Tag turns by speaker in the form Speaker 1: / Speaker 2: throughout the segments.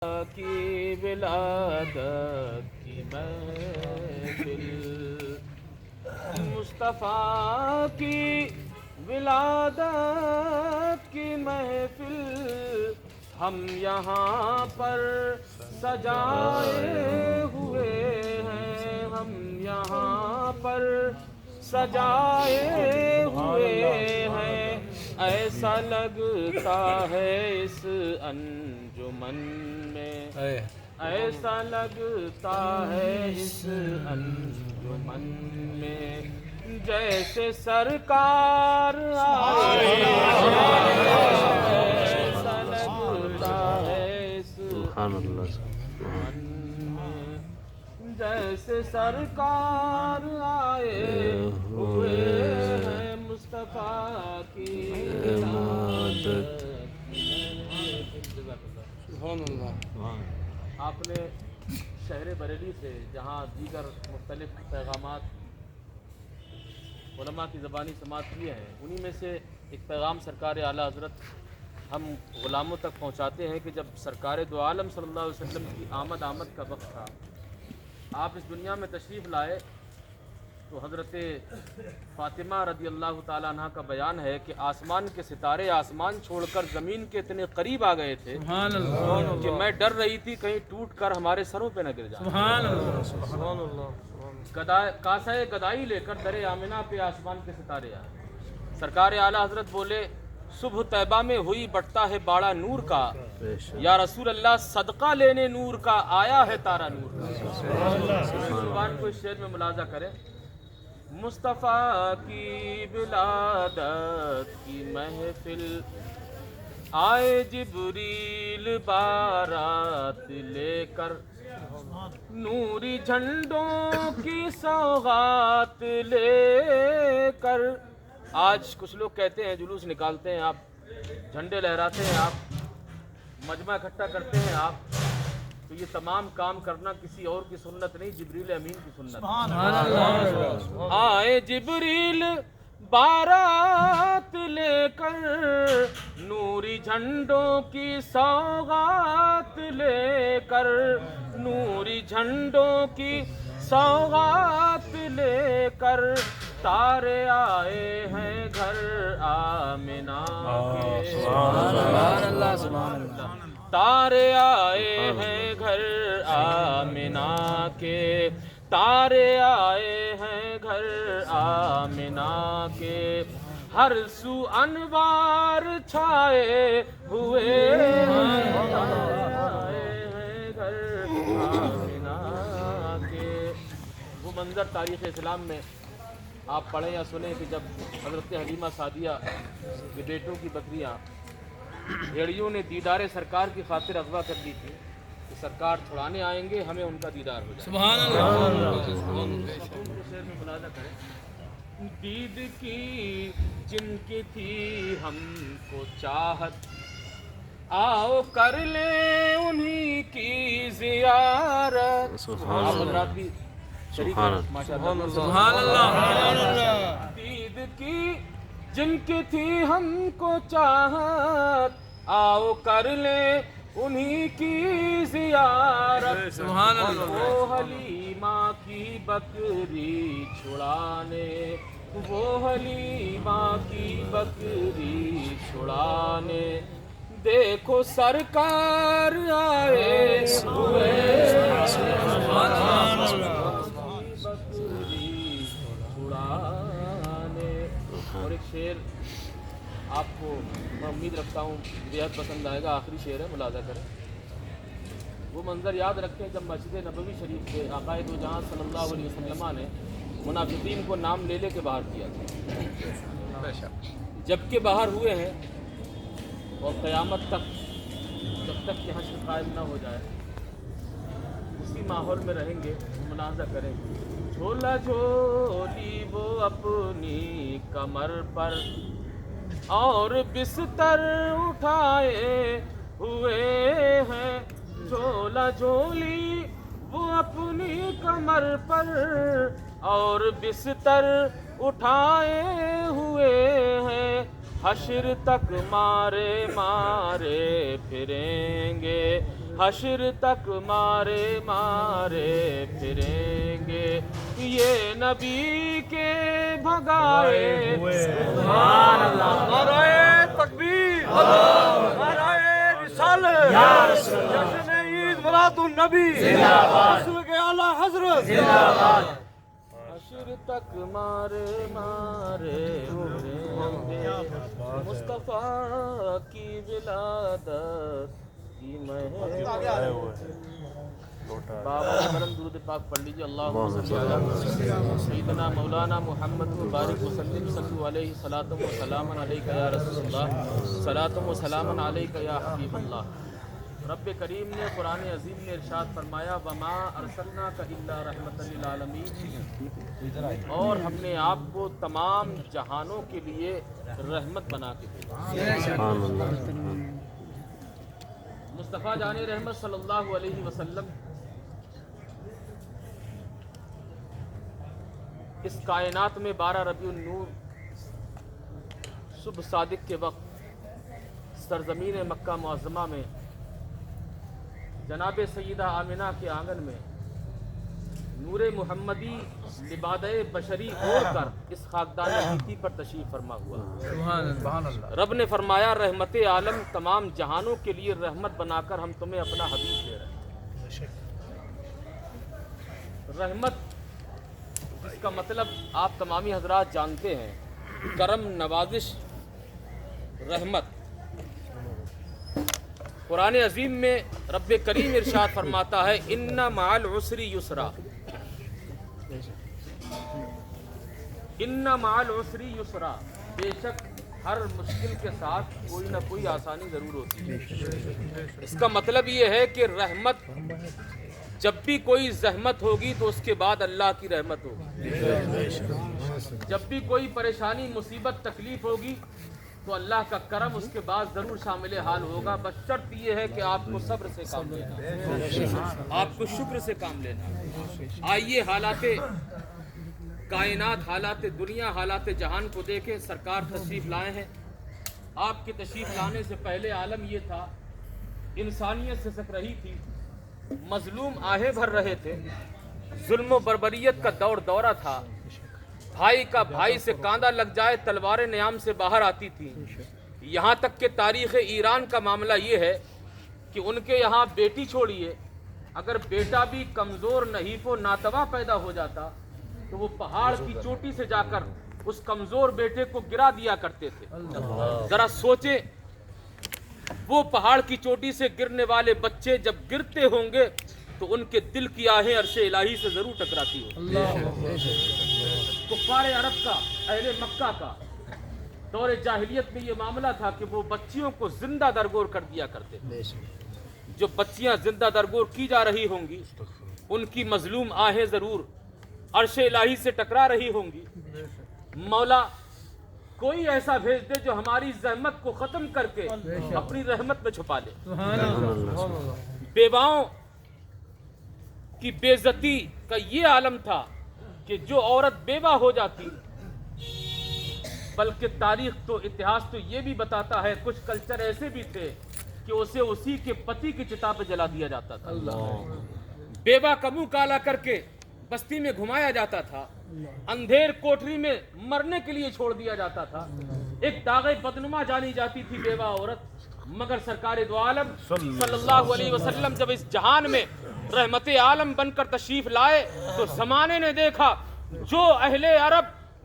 Speaker 1: کی ولادت کی محفل، مصطفیٰ کی ولادت کی محفل ہم یہاں پر سجائے ہوئے ہیں، ہم یہاں پر سجائے ہوئے ہیں۔ ایسا لگتا ہے اس انجمن میں، ایسا لگتا ہے اس انجمن میں جیسے سرکار آئے، ایسا لگتا ہے اس انجمن میں جیسے سرکار آئے ہوئے ہیں، مصطفیٰ کی ولادت۔ سبحان اللہ۔ آپ نے شہر بریلی سے جہاں دیگر مختلف پیغامات علماء کی زبانی سماعت کیے ہیں، انہی میں سے ایک پیغام سرکار اعلیٰ حضرت ہم غلاموں تک پہنچاتے ہیں کہ جب سرکار دو عالم صلی اللہ علیہ وسلم کی آمد کا وقت تھا، آپ اس دنیا میں تشریف لائے، تو حضرت فاطمہ رضی اللہ تعالیٰ عنہ کا بیان ہے کہ آسمان کے ستارے آسمان چھوڑ کر زمین کے اتنے قریب آ گئے تھے کہ میں ڈر رہی تھی کہیں ٹوٹ کر ہمارے سروں پہ نہ گر جائے۔
Speaker 2: سبحان اللہ، سبحان اللہ۔
Speaker 1: کاسہ گدائی لے کر در آمنہ پہ آسمان کے ستارے آئے۔ سرکار اعلیٰ حضرت بولے، صبح طیبہ میں ہوئی بٹتا ہے باڑا نور کا، یا رسول اللہ صدقہ لینے نور کا آیا ہے تارا نور کا۔ زبان کو اس شعر میں ملاحظہ کریں، مصطفیٰ کی ولادت کی محفل آئے جبریل بارات لے کر، نوری جھنڈوں کی سوغات لے کر۔ آج کچھ لوگ کہتے ہیں، جلوس نکالتے ہیں آپ، جھنڈے لہراتے ہیں آپ، مجمع اکٹھا کرتے ہیں آپ، تو یہ تمام کام کرنا کسی اور کی سنت نہیں، جبریل امین کی سنت۔ آئے جبریل بارات لے کر، نوری جھنڈوں کی سوغات لے کر، نوری جھنڈوں کی سوغات لے کر، تارے آئے ہیں گھر آمنہ کے، سبحان اللہ سبحان اللہ۔ تارے آئے ہیں گھر آمنہ کے، تارے آئے ہیں گھر آمنہ کے، ہر سو انوار چھائے ہوئے ہیں گھر آمنہ کے۔ وہ منظر تاریخ اسلام میں آپ پڑھیں یا سنیں کہ جب حضرت حلیمہ سعدیہ کے بیٹوں کی بکریاں بھیڑیوں نے دیدار سرکار کی خاطر اغوا کر دی تھی کہ سرکار چھڑانے آئیں گے، ہمیں ان کا دیدار ہو جائے۔
Speaker 2: سبحان اللہ۔
Speaker 1: شعر میں ملاحظہ کریں، دید کی جن کی تھی ہم کو چاہت، آؤ کر لیں انہی کی زیارت۔
Speaker 2: سبحان اللہ،
Speaker 1: سبحان اللہ۔ دید کی جن کی تھی ہم کو چاہت، آؤ کر لیں انہی کی زیارت۔
Speaker 2: سبحان اللہ۔
Speaker 1: وہ حلیمہ کی بکری چھڑانے، وہ حلیمہ کی بکری چھڑانے، دیکھو سرکار آئے ہوئے بکری چھڑانے۔ اور ایک شعر آپ کو میں امید رکھتا ہوں بےحد پسند آئے گا، آخری شعر ہے، ملاحظہ کریں۔ وہ منظر یاد رکھیں جب مسجد نبوی شریف سے آقا دو جہاں صلی اللہ علیہ وسلم نے منافقین کو نام لے کے باہر کیا تھا، جب کہ باہر ہوئے ہیں اور قیامت تک جب تک کہ حشر قائم نہ ہو جائے اسی ماحول میں رہیں گے۔ ملاحظہ کریں، جھولا جھولی وہ اپنی کمر پر اور بستر اٹھائے ہوئے ہیں، جھولا جھولی وہ اپنی کمر پر اور بستر اٹھائے ہوئے ہیں، حشر تک مارے مارے پھریں گے، हश्र तक मारे मारे फिरेंगे ये नबी के भगाए
Speaker 2: नाराए तकबीर, नाराए रिसालत, जश्न ईद मिलादुन नबी, रसूल के आला हजरत।
Speaker 1: हश्र तक मारे मारे फिरेंगे मुस्तफा की विलादत की महक। बाबा करम दुरूद पाक पढ़ लीजिए। अल्लाहुम्मा सल्ली अला सय्यिदना मौलाना मुहम्मद मुबारक वसल्लम सल्लु अलैहि सलातु व सलामन अलैका या रसूलल्लाह सलातु व सलामन अलैका या हबीबल्लाह। रब करीम ने कुरान अजीम में इरशाद फरमाया वमा अरसलनाका इल्ला रहमतल लिल आलमीन, और हमने आपको तमाम जहानों के लिए रहमत बना के भेजा। मुस्तफ़ा जाने रहमत सल्लल्लाहु अलैहि वसल्लम इस कायनात में 12 रबीउन नूर सुबह सादिक के वक्त सरजमीन मक्का मुअज़्ज़मा में जनाब सैयदा आमिना के आंगन में नूर मुहम्मदी लिबादे बशरी ओढ़कर इस खाकदान हकीकी पर तशरीफ फरमा हुआ। रब ने फरमाया रहमत आलम तमाम जहानों के लिए रहमत बनाकर हम तुम्हें अपना हबीब दे रहे हैं। रहमत इसका मतलब आप तमामी हजरात जानते हैं, करम, नवाजिश, रहमत। कुरान अजीम में रब करीम इरशाद फरमाता है इन्ना माल उसरी युसरा, इन्ना माल उसरी युसरा, बेशक हर मुश्किल के साथ कोई ना कोई आसानी ज़रूर होती है। इसका मतलब ये है कि रहमत, जब भी कोई जहमत होगी तो उसके बाद अल्लाह की रहमत होगी। जब भी कोई परेशानी, मुसीबत, तकलीफ होगी तो अल्लाह का करम उसके बाद ज़रूर शामिल हाल होगा। बस शर्त ये है कि आपको सब्र से काम लेना, आपको शुक्र से काम लेना। आइए हालाते कायनात, हालात दुनिया, हालात जहान को देखें। सरकार तशरीफ़ लाए हैं। आपके तशरीफ़ लाने से पहले आलम ये था, इंसानियत से सक रही थी, मजलूम आहें भर रहे थे, जुल्म बर्बरियत का दौरा था, भाई का भाई से कांदा लग जाए तलवारें न्याम से बाहर आती थी। यहाँ तक कि तारीख़ ईरान का मामला ये है कि उनके यहाँ बेटी छोड़िए, अगर बेटा भी कमज़ोर, नहीफ़ व नातवा पैदा हो जाता तो वो पहाड़ की चोटी से जाकर उस कमज़ोर बेटे को गिरा दिया करते थे। ज़रा सोचे, वो पहाड़ की चोटी से गिरने वाले बच्चे जब गिरते होंगे तो उनके दिल की आहें अर्शे इलाही से ज़रूर टकराती हो। कुफ़ारे अरब का, अहले मक्का का दौरे जाहिलियत में ये मामला था कि वो बच्चियों को जिंदा दरगोर कर दिया करते थे। जो बच्चियां जिंदा दरगोर की जा रही होंगी उनकी मजलूम आहें ज़रूर अर्शे इलाही से टकरा रही होंगी। मौला कोई ऐसा भेज दे जो हमारी जहमत को ख़त्म करके अपनी रहमत में छुपा ले। बेवाओं की बेइज्जती का ये आलम था कि जो औरत बेवा हो जाती, बल्कि तारीख तो, इतिहास तो ये भी बताता है, कुछ कल्चर ऐसे भी थे कि उसे उसी के पति की चिता पे जला दिया जाता था। बेवा का मुंह काला करके बस्ती में घुमाया जाता था, अंधेर कोठरी में मरने के लिए छोड़ दिया जाता था। एक दागे बदनुमा जानी जाती थी बेवा औरत। मगर सरकार दो आलम सल्लल्लाहु अलैहि वसल्लम जब इस जहान में रहमत आलम बनकर तशरीफ लाए तो जमाने ने देखा जो अहले अरब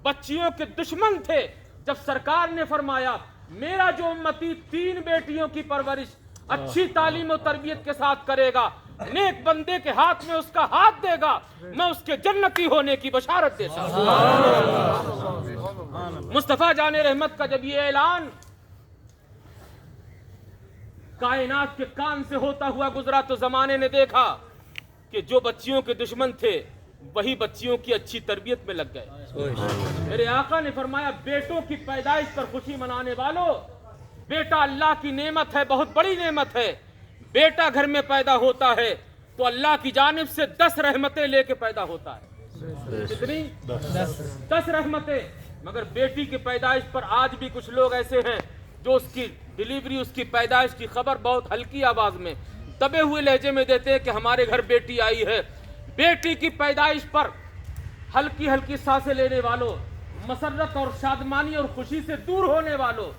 Speaker 1: बच्चियों के दुश्मन थे, जब सरकार ने फरमाया मेरा जो उम्मती 3 बेटियों की परवरिश अच्छी तालीम और तरबियत के साथ करेगा, नेक बंदे के हाथ में उसका हाथ देगा, मैं उसके जन्नती होने की बशारत देता हूं। मुस्तफा जाने रहमत का जब ये ऐलान कायनात के कान से होता हुआ गुजरा तो जमाने ने देखा कि जो बच्चियों के दुश्मन थे वही बच्चियों की अच्छी तरबियत में लग गए। मेरे आका ने फरमाया बेटों की पैदाइश पर खुशी मनाने वालों, बेटा अल्लाह की नेमत है, बहुत बड़ी नेमत है। बेटा घर में पैदा होता है तो अल्लाह की जानिब से 10 रहमतें लेके पैदा होता है। कितनी? 10 रहमतें। मगर बेटी की पैदाइश पर आज भी कुछ लोग ऐसे हैं जो उसकी डिलीवरी, उसकी पैदाइश की खबर बहुत हल्की आवाज में दबे हुए लहजे में देते हैं कि हमारे घर बेटी आई है। बेटी की पैदाइश पर हल्की हल्की सांसें लेने वालों, मसरत और शादमानी और खुशी से दूर होने वालों,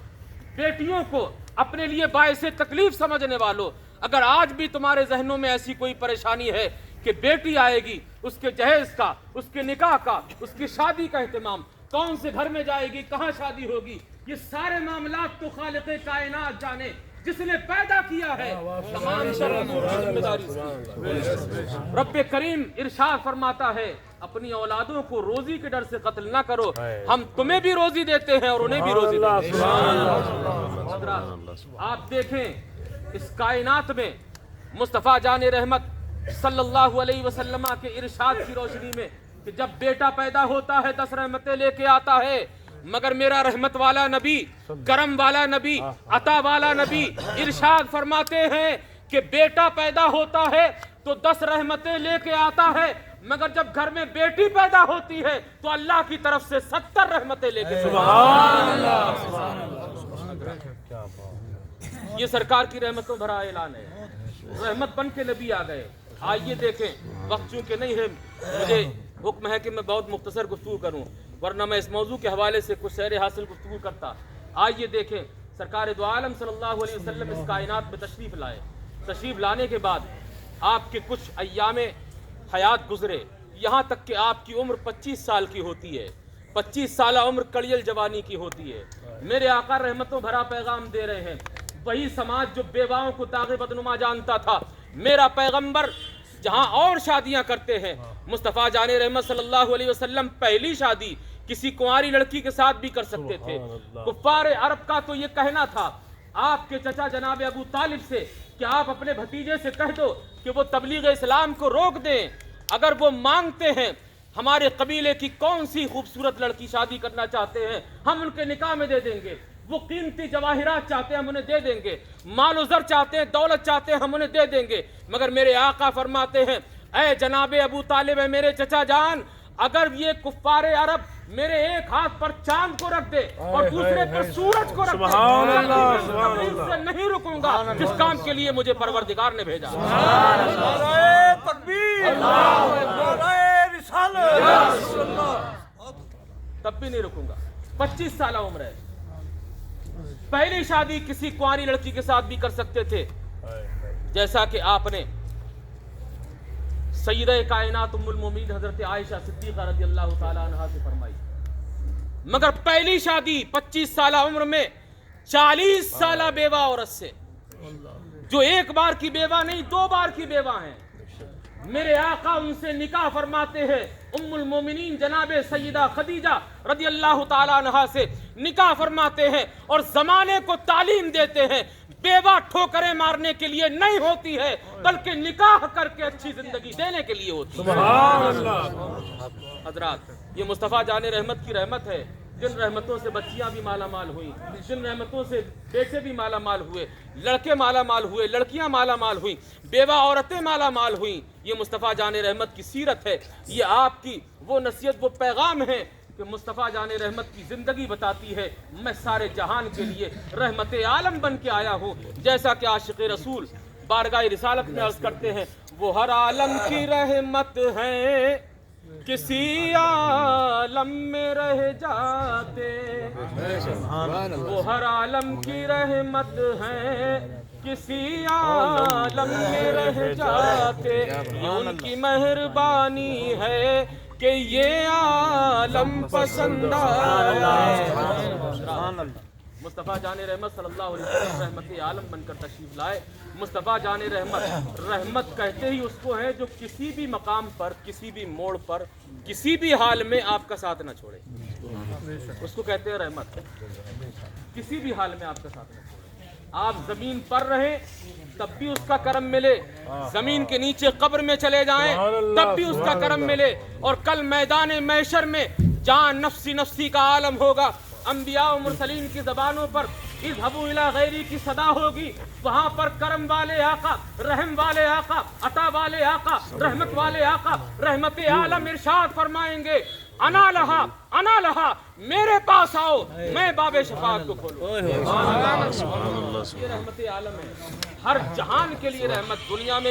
Speaker 1: बेटियों को अपने लिए बायसे तकलीफ समझने वालों, अगर आज भी तुम्हारे जहनों में ऐसी कोई परेशानी है कि बेटी आएगी, उसके जहेज का, उसके निकाह का, उसकी शादी का एहतमाम, कौन से घर में जाएगी, कहाँ शादी होगी, ये सारे मामलात तो खालिक़े कायनात जाने, जिसने पैदा किया है, तमाम जिम्मेदारी। रब्बे करीम इरशाद फरमाता है, अपनी औलादों को रोजी के डर से कत्ल ना करो, हम तुम्हें भी रोजी देते हैं और उन्हें भी रोजी देते हैं। आप देखें इस कायनात में मुस्तफ़ा जान रहमत सल्लल्लाहु अलैहि वसल्लम के इरशाद की रोशनी में कि जब बेटा पैदा होता है 10 रहमतें लेके आता है, मगर मेरा रहमत वाला नबी, करम वाला नबी, अता वाला नबी इरशाद फरमाते हैं कि बेटा पैदा होता है तो 10 रहमतें लेके आता है, मगर जब घर में बेटी पैदा होती है तो अल्लाह की तरफ से 70 रहमतें लेके। ये सरकार की रहमतों भरा ऐलान है, रहमत बन के नबी आ गए। आइए देखें, वक्त चूंकि नहीं है, मुझे हुक्म है कि मैं बहुत मुख्तसर गुफ्तगू करूं, वरना मैं इस मौजू के हवाले से कुछ सैर हासिल गुफ्तगू करता। आइए देखें, सरकार दो आलम सल्लल्लाहु अलैहि वसल्लम इस कायनात में तशरीफ़ लाए। तशरीफ़ लाने के बाद आपके कुछ अय्यामे हयात गुजरे, यहाँ तक कि आपकी उम्र 25 साल की होती है। 25 साल उम्र कड़ियल जवानी की होती है। मेरे आका रहमतों भरा पैगाम दे रहे हैं, वही समाज जो बेवाओं को ताग़े बदनुमा जानता था, मेरा पैगंबर जहां और शादियां करते हैं, मुस्तफ़ा जाने रहमत सल्लल्लाहु अलैहि वसल्लम पहली शादी किसी कुंवारी लड़की के साथ भी कर सकते थे। कुफ्फार अरब का तो ये कहना था आपके चचा जनाब अबू तालिब से कि आप अपने भतीजे से कह दो कि वो तबलीग इस्लाम को रोक दें, अगर वो मांगते हैं हमारे कबीले की कौन सी खूबसूरत लड़की शादी करना चाहते हैं, हम उनके निकाह में दे देंगे। वो कीमती जवाहिरात चाहते हैं, हम उन्हें दे देंगे। मालो ज़र चाहते हैं, दौलत चाहते हैं, हम उन्हें दे देंगे। मगर मेरे आका फरमाते हैं, ऐ जनाबे अबू तालिब, है मेरे चचा जान, अगर ये कुफ्फार अरब मेरे एक हाथ पर चांद को रख दे और दूसरे पर सूरज को रख दे, तकलीफ से नहीं रुकूंगा जिस काम के लिए मुझे परवरदिगार ने भेजा। तब भी नहीं रुकूंगा। 25 साल उम्र है। पहली शादी किसी कुंवारी लड़की के साथ भी कर सकते थे, जैसा कि आपने सय्यदा कायनात उम्मुल मोमिनीन हजरत आयशा सिद्दीक़ा रज़ियल्लाहु ताला अन्हा से फरमाई। मगर पहली शादी 25 साल उम्र में 40 साल बेवा औरत से, जो एक बार की बेवा नहीं 2 बार की बेवा हैं, मेरे आका उनसे निकाह फरमाते हैं। उम्मुल मोमिनीन जनाबे सय्यदा खदीजा रज़ियल्लाहु ताला अन्हा से निकाह फरमाते हैं और जमाने को तालीम देते हैं, बेवा ठोकरें मारने के लिए नहीं होती है, बल्कि निकाह करके अच्छी जिंदगी देने के लिए होती है। हजरात, ये मुस्तफ़ा जाने रहमत की रहमत है। जिन रहमतों से बच्चियां भी माला माल हुई, जिन रहमतों से बेटे भी माला माल हुए, लड़के माला माल हुए, लड़कियां माला माल हुई, बेवा औरतें माला माल हुई, ये मुस्तफ़ा जाने रहमत की सीरत है। ये आपकी वो नसीहत, वो पैगाम है कि मुस्तफ़ा जाने रहमत की ज़िंदगी बताती है, मैं सारे जहान के लिए रहमत आलम बन के आया हूँ। जैसा कि आशिक़ रसूल बारगाह रिसालत में अर्ज़ करते हैं, वो हर आलम की रहमत है, किसी आलम में रह जाते, वो हर आलम की रहमत है, किसी आलम में रह जाते, ये उनकी मेहरबानी है कि ये आलम पसंद आया। मुस्तफ़ा जाने रहमत सल्लल्लाहु अलैहि वसल्लम रहमत आलम बनकर तशरीफ लाए। मुस्तफ़ा जाने रहमत, रहमत कहते ही उसको है जो किसी भी मकाम पर, किसी भी मोड़ पर, किसी भी हाल में आपका साथ न छोड़े, उसको कहते हैं रहमत। किसी भी हाल में आपका साथ न छोड़े, आप जमीन पर रहे तब भी उसका करम मिले, जमीन के नीचे कब्र में चले जाएं तब भी उसका करम मिले, और कल मैदान महशर में जहां नफ्सी नफ्सी का आलम होगा, अंबिया और मुरसलीन की ज़बानों पर इज़हबू इला गैरी की सदा होगी, वहाँ पर करम वाले आका, रहम वाले आका, अता वाले आका, रहमत वाले आका, रहमत आलम इरशाद फरमाएंगे, انا لہا میرے پاس آؤ میں باب شفاعت کو کھولوں. یہ رحمت عالم ہے، ہر جہان کے لیے رحمت، دنیا میں بھی